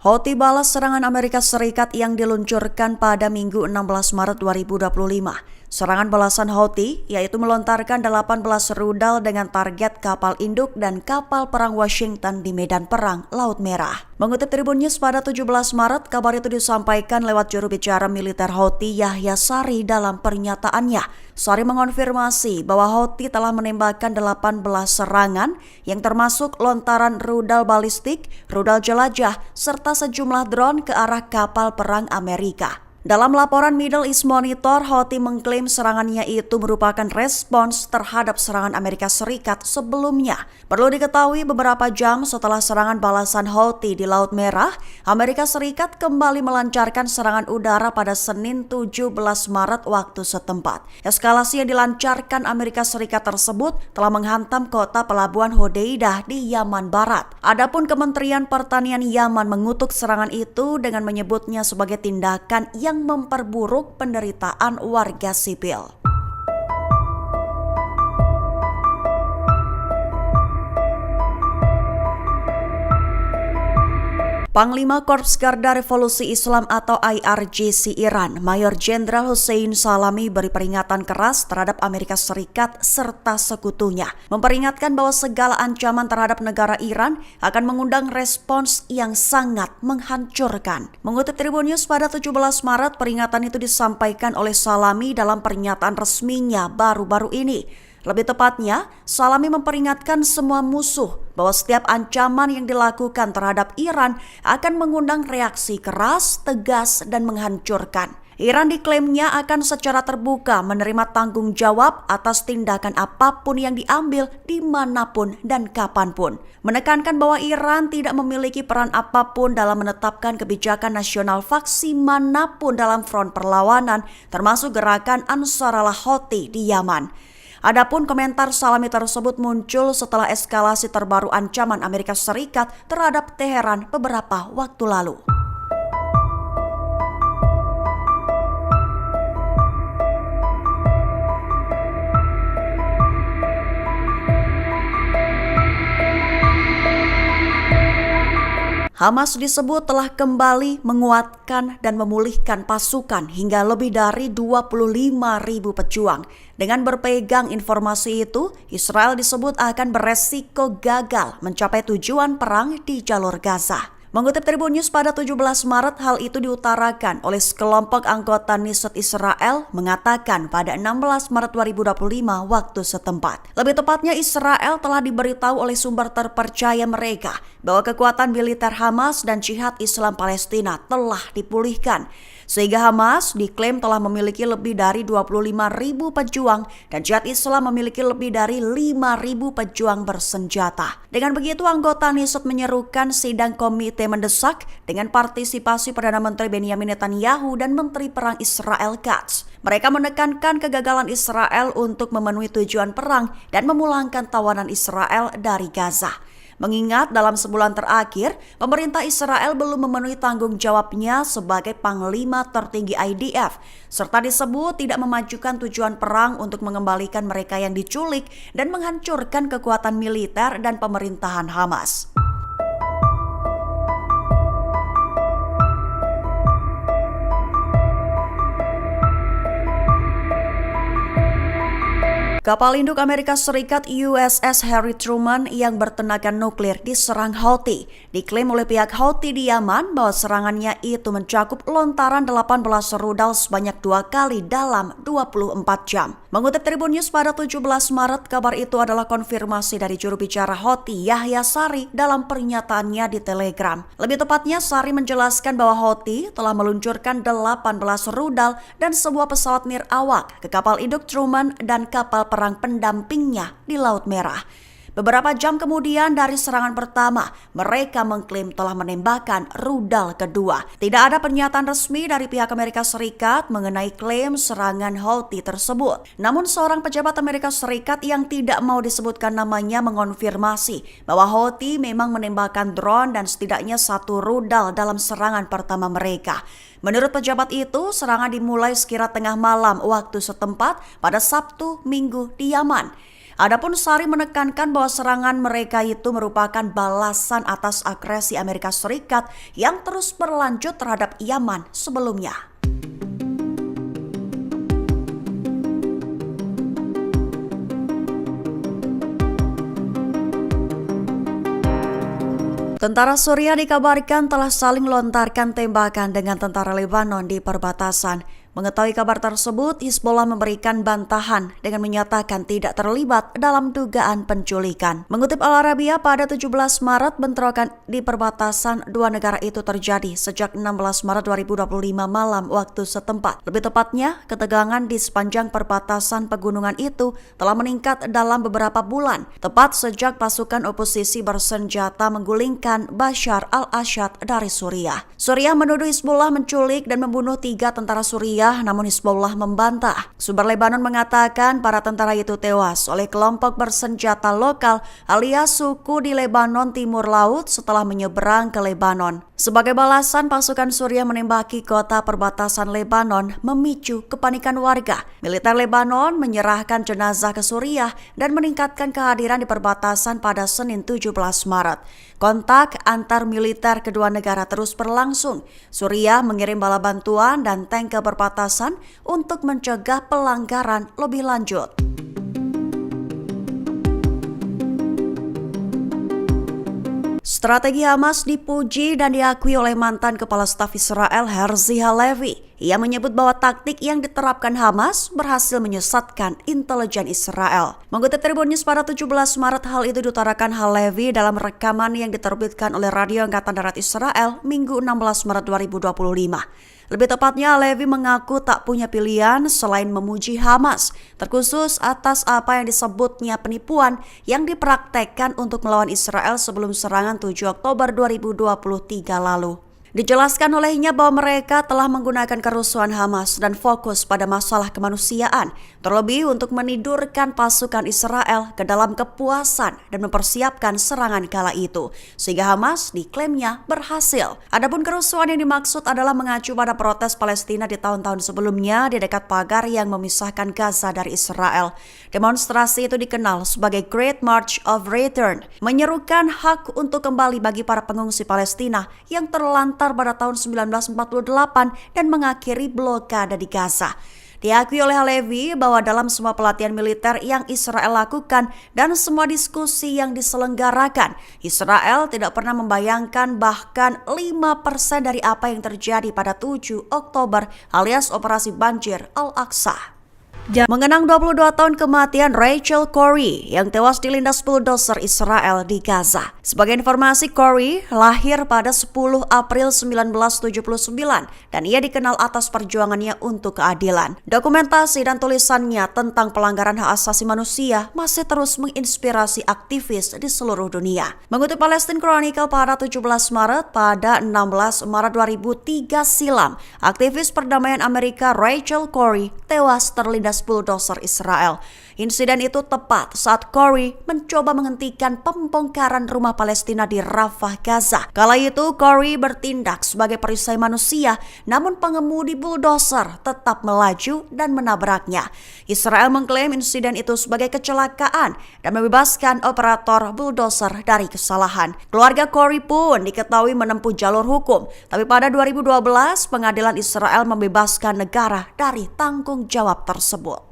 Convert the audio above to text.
Houthi balas serangan Amerika Serikat yang diluncurkan pada Minggu 16 Maret 2025. Serangan balasan Houthi yaitu melontarkan 18 rudal dengan target kapal induk dan kapal perang Washington di medan perang Laut Merah. Mengutip Tribun News pada 17 Maret, kabar itu disampaikan lewat juru bicara militer Houthi Yahya Saree dalam pernyataannya. Saree mengonfirmasi bahwa Houthi telah menembakkan 18 serangan yang termasuk lontaran rudal balistik, rudal jelajah, serta sejumlah drone ke arah kapal perang Amerika. Dalam laporan Middle East Monitor, Houthi mengklaim serangannya itu merupakan respons terhadap serangan Amerika Serikat sebelumnya. Perlu diketahui beberapa jam setelah serangan balasan Houthi di Laut Merah, Amerika Serikat kembali melancarkan serangan udara pada Senin 17 Maret waktu setempat. Eskalasi yang dilancarkan Amerika Serikat tersebut telah menghantam kota pelabuhan Hodeidah di Yaman Barat. Adapun Kementerian Pertanian Yaman mengutuk serangan itu dengan menyebutnya sebagai tindakan yang memperburuk penderitaan warga sipil. Panglima Korps Garda Revolusi Islam atau IRGC Iran, Mayor Jenderal Hossein Salami beri peringatan keras terhadap Amerika Serikat serta sekutunya. Memperingatkan bahwa segala ancaman terhadap negara Iran akan mengundang respons yang sangat menghancurkan. Mengutip Tribun News pada 17 Maret, peringatan itu disampaikan oleh Salami dalam pernyataan resminya baru-baru ini. Lebih tepatnya, Salami memperingatkan semua musuh bahwa setiap ancaman yang dilakukan terhadap Iran akan mengundang reaksi keras, tegas, dan menghancurkan. Iran diklaimnya akan secara terbuka menerima tanggung jawab atas tindakan apapun yang diambil dimanapun dan kapanpun. Menekankan bahwa Iran tidak memiliki peran apapun dalam menetapkan kebijakan nasional faksi manapun dalam front perlawanan, termasuk gerakan Ansarallah Houthi di Yaman. Adapun komentar Salami tersebut muncul setelah eskalasi terbaru ancaman Amerika Serikat terhadap Teheran beberapa waktu lalu. Hamas disebut telah kembali menguatkan dan memulihkan pasukan hingga lebih dari 25.000 pejuang. Dengan berpegang informasi itu, Israel disebut akan beresiko gagal mencapai tujuan perang di jalur Gaza. Mengutip Tribun News pada 17 Maret, hal itu diutarakan oleh sekelompok anggota Knesset Israel mengatakan pada 16 Maret 2025 waktu setempat. Lebih tepatnya, Israel telah diberitahu oleh sumber terpercaya mereka bahwa kekuatan militer Hamas dan Jihad Islam Palestina telah dipulihkan. Sehingga Hamas diklaim telah memiliki lebih dari 25.000 pejuang dan Jihad Islam memiliki lebih dari 5.000 pejuang bersenjata. Dengan begitu, anggota Knesset menyerukan sidang komite mendesak dengan partisipasi Perdana Menteri Benjamin Netanyahu dan Menteri Perang Israel Katz. Mereka menekankan kegagalan Israel untuk memenuhi tujuan perang dan memulangkan tawanan Israel dari Gaza. Mengingat dalam sebulan terakhir, pemerintah Israel belum memenuhi tanggung jawabnya sebagai panglima tertinggi IDF, serta disebut tidak memajukan tujuan perang untuk mengembalikan mereka yang diculik dan menghancurkan kekuatan militer dan pemerintahan Hamas. Kapal induk Amerika Serikat USS Harry Truman yang bertenaga nuklir diserang Houthi. Diklaim oleh pihak Houthi di Yaman bahwa serangannya itu mencakup lontaran 18 rudal sebanyak 2 kali dalam 24 jam. Mengutip Tribun News pada 17 Maret, kabar itu adalah konfirmasi dari juru bicara Houthi Yahya Saree dalam pernyataannya di Telegram. Lebih tepatnya, Saree menjelaskan bahwa Houthi telah meluncurkan 18 rudal dan sebuah pesawat nirawak ke kapal induk Truman dan kapal perang pendampingnya di Laut Merah. Beberapa jam kemudian dari serangan pertama, mereka mengklaim telah menembakkan rudal kedua. Tidak ada pernyataan resmi dari pihak Amerika Serikat mengenai klaim serangan Houthi tersebut. Namun seorang pejabat Amerika Serikat yang tidak mau disebutkan namanya mengonfirmasi bahwa Houthi memang menembakkan drone dan setidaknya 1 rudal dalam serangan pertama mereka. Menurut pejabat itu, serangan dimulai sekira tengah malam waktu setempat pada Sabtu Minggu di Yaman. Adapun Sari menekankan bahwa serangan mereka itu merupakan balasan atas agresi Amerika Serikat yang terus berlanjut terhadap Yaman sebelumnya. Tentara Suriah dikabarkan telah saling lontarkan tembakan dengan tentara Lebanon di perbatasan. Mengetahui kabar tersebut, Hizbullah memberikan bantahan dengan menyatakan tidak terlibat dalam dugaan penculikan. Mengutip Al Arabiya, pada 17 Maret bentrokan di perbatasan dua negara itu terjadi sejak 16 Maret 2025 malam waktu setempat. Lebih tepatnya, ketegangan di sepanjang perbatasan pegunungan itu telah meningkat dalam beberapa bulan, tepat sejak pasukan oposisi bersenjata menggulingkan Bashar al-Assad dari Suriah. Suriah menuduh Hizbullah menculik dan membunuh 3 tentara Suriah, namun Hizbullah membantah. Sumber Lebanon mengatakan para tentara itu tewas oleh kelompok bersenjata lokal alias suku di Lebanon Timur Laut setelah menyeberang ke Lebanon. Sebagai balasan, pasukan Suriah menembaki kota perbatasan Lebanon, memicu kepanikan warga. Militer Lebanon menyerahkan jenazah ke Suriah dan meningkatkan kehadiran di perbatasan pada Senin 17 Maret. Kontak antar militer kedua negara terus berlangsung. Suriah mengirim bala bantuan dan tank ke perbatasan untuk mencegah pelanggaran lebih lanjut. Strategi Hamas dipuji dan diakui oleh mantan Kepala Staf Israel Herzi Halevi. Ia menyebut bahwa taktik yang diterapkan Hamas berhasil menyesatkan intelijen Israel. Mengutip Tribun News pada 17 Maret, hal itu diutarakan Halevi dalam rekaman yang diterbitkan oleh Radio Angkatan Darat Israel Minggu 16 Maret 2025. Lebih tepatnya, Halevi mengaku tak punya pilihan selain memuji Hamas, terkhusus atas apa yang disebutnya penipuan yang dipraktekkan untuk melawan Israel sebelum serangan 7 Oktober 2023 lalu. Dijelaskan olehnya bahwa mereka telah menggunakan kerusuhan Hamas dan fokus pada masalah kemanusiaan, terlebih untuk menidurkan pasukan Israel ke dalam kepuasan dan mempersiapkan serangan kala itu, sehingga Hamas diklaimnya berhasil. Adapun kerusuhan yang dimaksud adalah mengacu pada protes Palestina di tahun-tahun sebelumnya di dekat pagar yang memisahkan Gaza dari Israel. Demonstrasi itu dikenal sebagai Great March of Return, menyerukan hak untuk kembali bagi para pengungsi Palestina yang terlantar pada tahun 1948 dan mengakhiri blokade di Gaza. Diakui oleh Halevi bahwa dalam semua pelatihan militer yang Israel lakukan dan semua diskusi yang diselenggarakan, Israel tidak pernah membayangkan bahkan 5% dari apa yang terjadi pada 7 Oktober alias Operasi Banjir Al-Aqsa. Mengenang 22 tahun kematian Rachel Corrie yang tewas dilindas bulldozer Israel di Gaza. Sebagai informasi, Corrie lahir pada 10 April 1979 dan ia dikenal atas perjuangannya untuk keadilan. Dokumentasi dan tulisannya tentang pelanggaran hak asasi manusia masih terus menginspirasi aktivis di seluruh dunia. Mengutip Palestine Chronicle pada 17 Maret, pada 16 Maret 2003 silam, aktivis perdamaian Amerika Rachel Corrie tewas terlindas bulldozer Israel. Insiden itu tepat saat Corrie mencoba menghentikan pembongkaran rumah Palestina di Rafah, Gaza. Kala itu Corrie bertindak sebagai perisai manusia, namun pengemudi bulldozer tetap melaju dan menabraknya. Israel mengklaim insiden itu sebagai kecelakaan dan membebaskan operator bulldozer dari kesalahan. Keluarga Corrie pun diketahui menempuh jalur hukum, tapi pada 2012 pengadilan Israel membebaskan negara dari tanggung jawab tersebut.